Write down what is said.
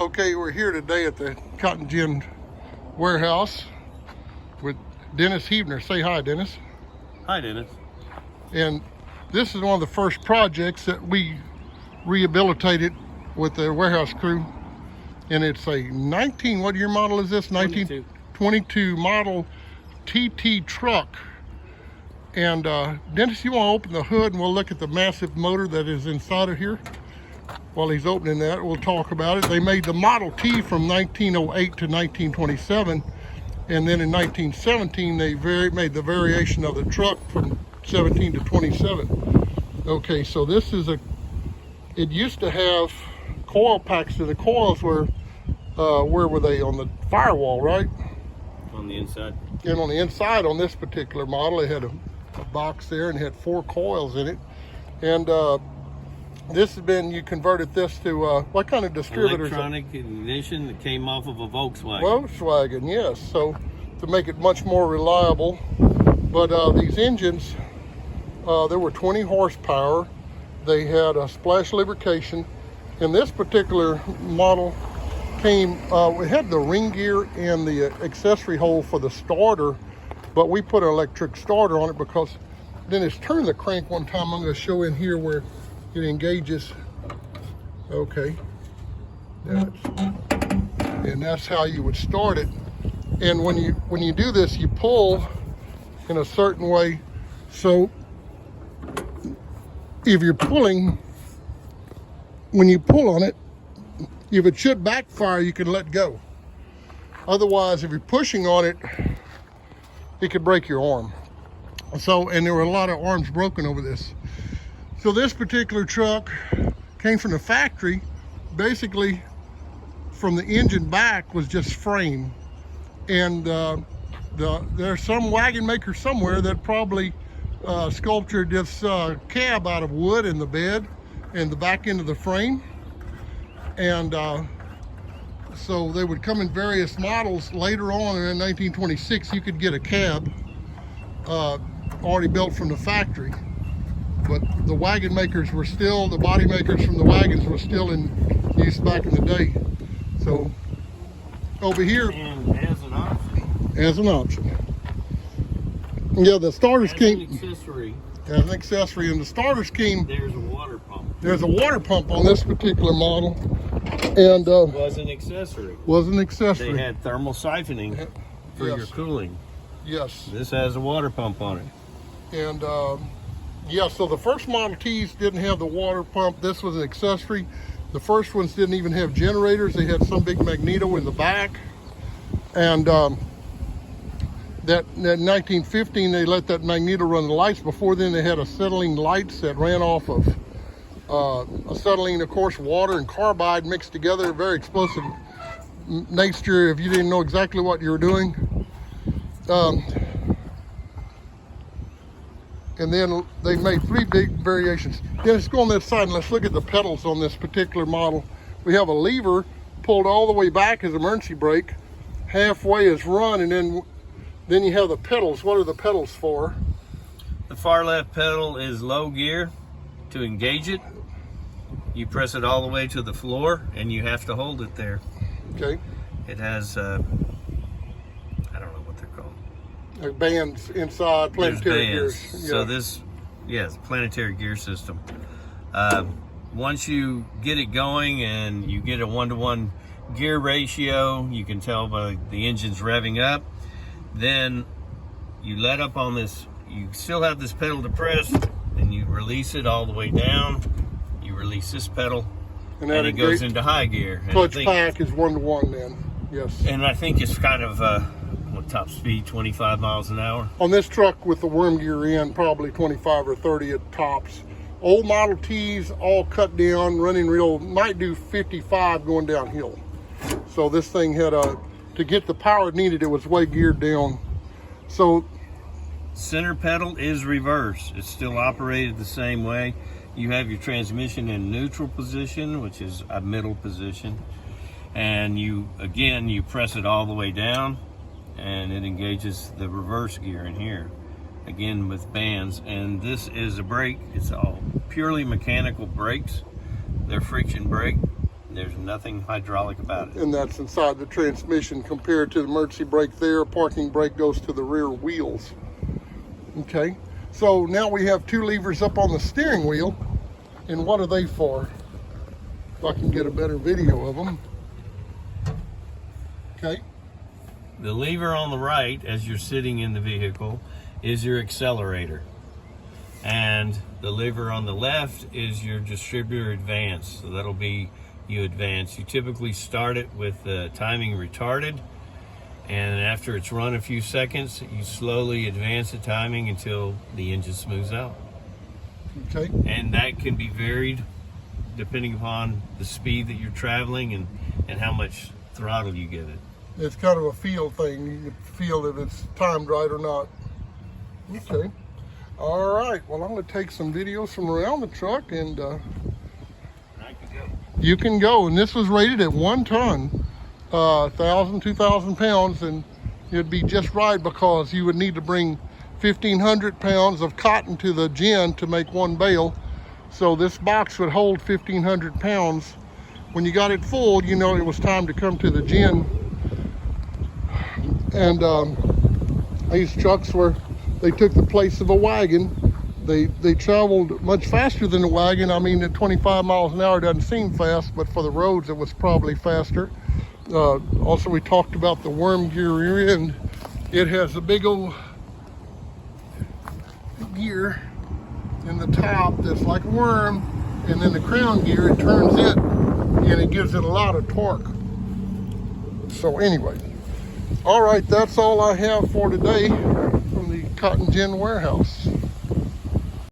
Okay, we're here today at the Cotton Gin warehouse with Dennis Heebner. Say hi, Dennis. Hi, Dennis. And this is one of the first projects that we rehabilitated with the warehouse crew. And it's a what year model is this? 1922 model TT truck. And Dennis, you want to open the hood and we'll look at the massive motor that is inside of here? While he's opening that, we'll talk about it. They made the Model T from 1908 to 1927, and then in 1917 they made the variation of the truck from 17 to 27. Okay, so this is it used to have coil packs, and the coils were, where were they? On the firewall, right? On the inside. And on the inside on this particular model, it had a box there and it had 4 coils in it. And this has been, you converted this to what kind of distributor? Electronic ignition that came off of a Volkswagen. Volkswagen, yes. So to make it much more reliable. But these engines, there were 20 horsepower. They had a splash lubrication. And this particular model came, it had the ring gear and the accessory hole for the starter, but we put an electric starter on it because then it's turned the crank one time. I'm going to show in here where it engages. Okay, and that's how you would start it. And when you do this, you pull in a certain way. So if you're pulling, when you pull on it, if it should backfire, you can let go. Otherwise, if you're pushing on it, it could break your arm. So, and there were a lot of arms broken over this. So this particular truck came from the factory. Basically, from the engine back was just frame. And there's some wagon maker somewhere that probably sculptured this cab out of wood in the bed and the back end of the frame. And so they would come in various models. Later on in 1926, you could get a cab already built from the factory. But the wagon makers were still, the body makers from the wagons were still in use back in the day. So over here, and as an option. As an option. Yeah, the starters came. As an accessory. As an accessory, and the starters came. There's a water pump. There's a water pump on this particular model. And was an accessory. Was an accessory. They had thermal siphoning for your cooling. Yes. This has a water pump on it. And yeah, so the first Model Ts didn't have the water pump. This was an accessory. The first ones didn't even have generators. They had some big magneto in the back. And that in 1915, they let that magneto run the lights. Before then, they had acetylene lights that ran off of acetylene, of course, water and carbide mixed together. Very explosive nature if you didn't know exactly what you were doing. And then they made 3 big variations. Yeah, let's go on this side and let's look at the pedals on this particular model. We have a lever pulled all the way back as emergency brake. Halfway is run, and then you have the pedals. What are the pedals for? The far left pedal is low gear. To engage it, you press it all the way to the floor and you have to hold it there. Okay. It has, I don't know what they're called. Like bands inside, planetary gears. Yeah. So this, yes, planetary gear system. Once you get it going and you get a 1-to-1 gear ratio, you can tell by the engine's revving up. Then you let up on this, you still have this pedal to press, and you release it all the way down. You release this pedal, and it goes into high gear. Clutch pack is 1-to-1 then, yes. And I think it's kind of top speed, 25 miles an hour. On this truck with the worm gear in, probably 25 or 30 at tops. Old Model Ts, all cut down, running real, might do 55 going downhill. So this thing had to get the power it needed, it was way geared down. So center pedal is reverse. It's still operated the same way. You have your transmission in neutral position, which is a middle position. And you press it all the way down and it engages the reverse gear in here. Again with bands. And this is a brake. It's all purely mechanical brakes. They're friction brake. There's nothing hydraulic about it. And that's inside the transmission compared to the emergency brake there. Parking brake goes to the rear wheels. Okay, so now we have 2 levers up on the steering wheel. And what are they for? If I can get a better video of them. Okay. The lever on the right, as you're sitting in the vehicle, is your accelerator. And the lever on the left is your distributor advance. So that'll be you advance. You typically start it with the timing retarded. And after it's run a few seconds, you slowly advance the timing until the engine smooths out. Okay. And that can be varied depending upon the speed that you're traveling and how much throttle you give it. It's kind of a feel thing. You feel if it's timed right or not. Okay. All right. Well, I'm going to take some videos from around the truck, and you can go. And this was rated at 1 ton, 1,000, 2,000 pounds, and it'd be just right because you would need to bring 1,500 pounds of cotton to the gin to make 1 bale. So this box would hold 1,500 pounds. When you got it full, you know it was time to come to the gin. And these trucks they took the place of a wagon. They traveled much faster than a wagon. I mean, at 25 miles an hour doesn't seem fast, but for the roads it was probably faster. Also, we talked about the worm gear rear end. It has a big old gear in the top that's like a worm, and then the crown gear, it turns it and it gives it a lot of torque. So anyway, all right, that's all I have for today from the Cotton Gin Warehouse.